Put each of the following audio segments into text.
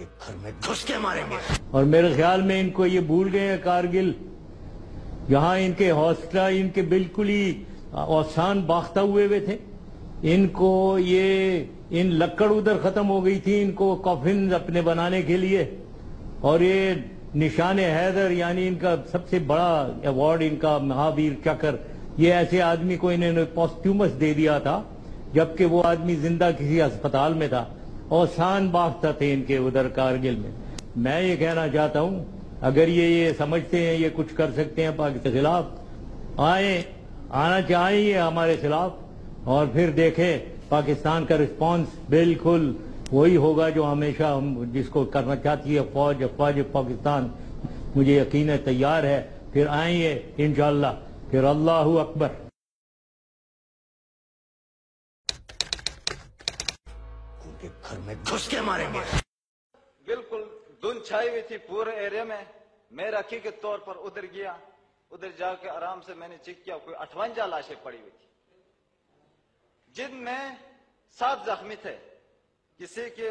उनके घर में घुस के मारेंगे। और मेरे ख्याल में इनको ये भूल गए हैं कारगिल, जहां इनके हौसला इनके बिल्कुल ही औसान बाख्ता हुए थे। इनको ये इन लक्कड़ उधर खत्म हो गई थी, इनको कॉफिन अपने बनाने के लिए, और ये निशान हैदर यानी इनका सबसे बड़ा अवार्ड, इनका महावीर चक्र, ये ऐसे आदमी को इन्होंने पॉस्ट्यूमस दे दिया था जबकि वो आदमी जिंदा किसी अस्पताल में था। औसान बाख्ता थे इनके उधर कारगिल में। मैं ये कहना चाहता हूं, अगर ये समझते हैं ये कुछ कर सकते हैं पाकिस्तान के खिलाफ, आना चाहिए हमारे खिलाफ, और फिर देखें पाकिस्तान का रिस्पांस बिल्कुल वही होगा जो हमेशा हम जिसको करना चाहती है फौज पाकिस्तान। मुझे यकीन है तैयार है, फिर आएंगे इंशाअल्लाह, फिर अल्लाहू अकबर। उनके घर में घुस के मारेंगे। बिल्कुल धुंध छाई हुई थी पूरे एरिया में। मैं रखी के तौर पर उधर गया, उधर जाके आराम से मैंने चेक किया, कोई 58 लाशें पड़ी हुई थी, जिनमें 7 जख्मी थे। किसी के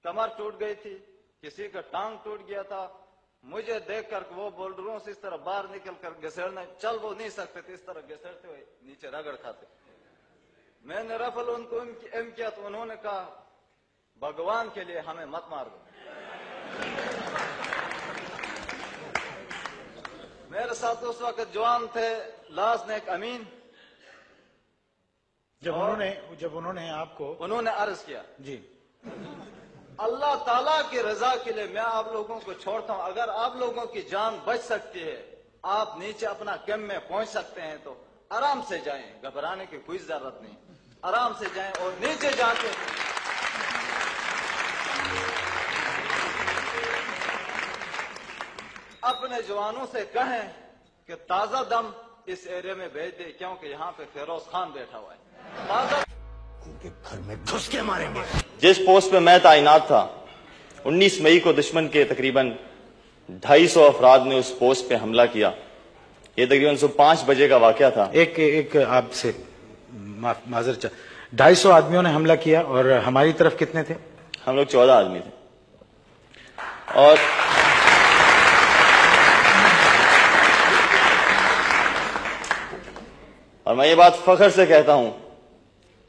कमर टूट गई थी, किसी का टांग टूट गया था। मुझे देखकर वो बोल्डरों से इस तरह बाहर निकल कर घसेड़ना, चल वो नहीं सकते थे, इस तरह घसेड़ते हुए नीचे रगड़ खाते। मैंने रफल उनको एम किया तो उन्होंने कहा भगवान के लिए हमें मत मार दो। मेरे साथ उस वक्त जवान थे लाजनेक अमीन। जब उन्होंने आपको उन्होंने अर्ज किया जी, अल्लाह ताला की रजा के लिए मैं आप लोगों को छोड़ता हूं, अगर आप लोगों की जान बच सकती है, आप नीचे अपना कैंप में पहुंच सकते हैं तो आराम से जाएं, घबराने की कोई जरूरत नहीं, आराम से जाएं और नीचे जाके अपने जवानों से कहें कि ताजा दम इस एरिया में भेज दे, क्योंकि यहाँ पे फिरोज खान बैठा हुआ है। ताजा उनके घर में घुस के मारेंगे। जिस पोस्ट पे मैं तैनात था, 19 मई को दुश्मन के तकरीबन 250 अफराद ने उस पोस्ट पे हमला किया। ये तकरीबन 5 बजे का वाकया था। एक आपसे माजर 250 आदमियों ने हमला किया, और हमारी तरफ कितने थे? हम लोग 14 आदमी थे। और मैं ये बात फख्र से कहता हूं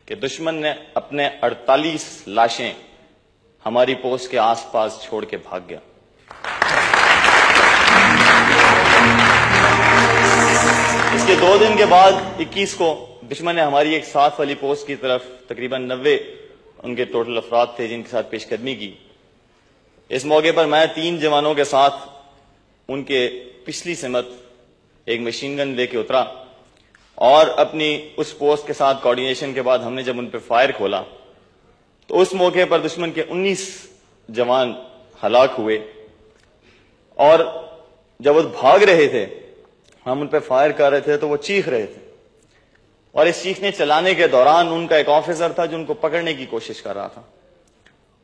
कि दुश्मन ने अपने 48 लाशें हमारी पोस्ट के आसपास छोड़ के भाग गया। इसके 2 दिन के बाद 21 को दुश्मन ने हमारी एक साथ वाली पोस्ट की तरफ तकरीबन 90 उनके टोटल अफराद थे जिनके साथ पेशकदमी की। इस मौके पर मैं 3 जवानों के साथ उनके पिछली सिमत एक मशीन गन लेके उतरा, और अपनी उस पोस्ट के साथ कोऑर्डिनेशन के बाद हमने जब उन पर फायर खोला तो उस मौके पर दुश्मन के 19 जवान हलाक हुए। और जब वो भाग रहे थे, हम उन पर फायर कर रहे थे तो वो चीख रहे थे, और इस चीखने चलाने के दौरान उनका एक ऑफिसर था जो उनको पकड़ने की कोशिश कर रहा था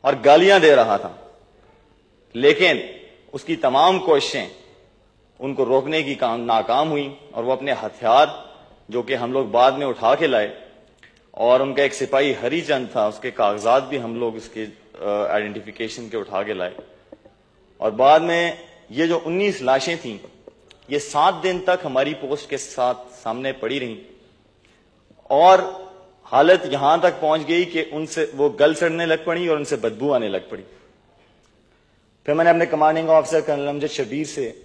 और गालियां दे रहा था, लेकिन उसकी तमाम कोशिशें उनको रोकने की नाकाम हुई, और वो अपने हथियार जो कि हम लोग बाद में उठा के लाए, और उनका एक सिपाही हरिचंद था, उसके कागजात भी हम लोग उसके आइडेंटिफिकेशन के उठा के लाए। और बाद में ये जो 19 लाशें थीं, ये 7 दिन तक हमारी पोस्ट के साथ सामने पड़ी रहीं, और हालत यहां तक पहुंच गई कि उनसे वो गल सड़ने लग पड़ी और उनसे बदबू आने लग पड़ी। फिर मैंने अपने commanding officer colonel Amjad Shabbir से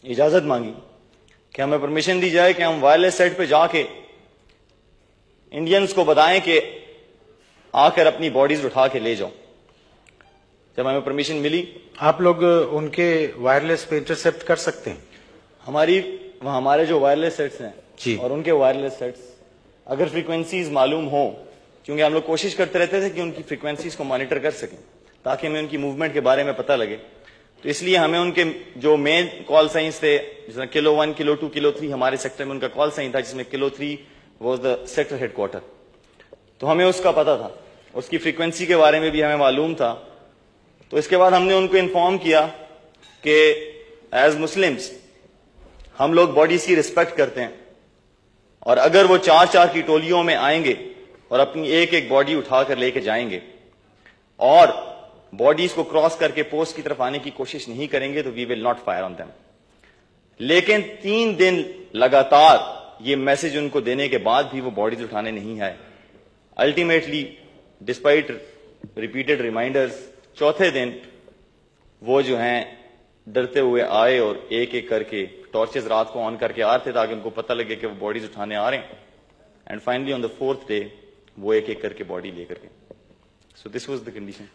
इजाजत मांगी कि हमें परमिशन दी जाए कि हम वायरलेस सेट पे जाके इंडियंस को बताएं कि आकर अपनी बॉडीज उठा के ले जाओ। जब हमें परमिशन मिली, आप लोग उनके वायरलेस पे इंटरसेप्ट कर सकते हैं? हमारे जो वायरलेस सेट्स हैं जी, और उनके वायरलेस सेट्स, अगर फ्रीक्वेंसीज मालूम हो, क्योंकि हम लोग कोशिश करते रहते थे कि उनकी फ्रीक्वेंसीज को मॉनिटर कर सकें ताकि हमें उनकी मूवमेंट के बारे में पता लगे, तो इसलिए हमें उनके जो मेन कॉल साइंस थे, जिसमें किलो 1, किलो 2, किलो 3 हमारे सेक्टर में उनका कॉल साइन था, जिसमें kilo 3 was the sector headquarter, तो हमें उसका पता था, उसकी फ्रीक्वेंसी के बारे में भी हमें मालूम था। तो इसके बाद हमने उनको इन्फॉर्म किया कि एज मुस्लिम्स हम लोग बॉडीज की रिस्पेक्ट करते हैं, और अगर वो 4-4 की टोलियों में आएंगे और अपनी एक एक बॉडी उठाकर लेके जाएंगे, और bodies کو cross کر کے post کی طرف آنے کی کوشش نہیں کریں گے تو we will not fire on them. لیکن 3 دن لگاتار یہ میسج ان کو دینے کے بعد بھی وہ bodies اٹھانے نہیں آئے. Ultimately, despite repeated reminders, چوتھے دن وہ جو ہیں ڈرتے ہوئے آئے اور ایک ایک کر کے ٹارچز رات کو آن کر کے آتے تاکہ ان کو پتہ لگے کہ وہ باڈیز اٹھانے آ رہے ہیں. And finally on the 4th day وہ ایک ایک کر کے باڈی لے کر کے. سو دس واز دا کنڈیشن.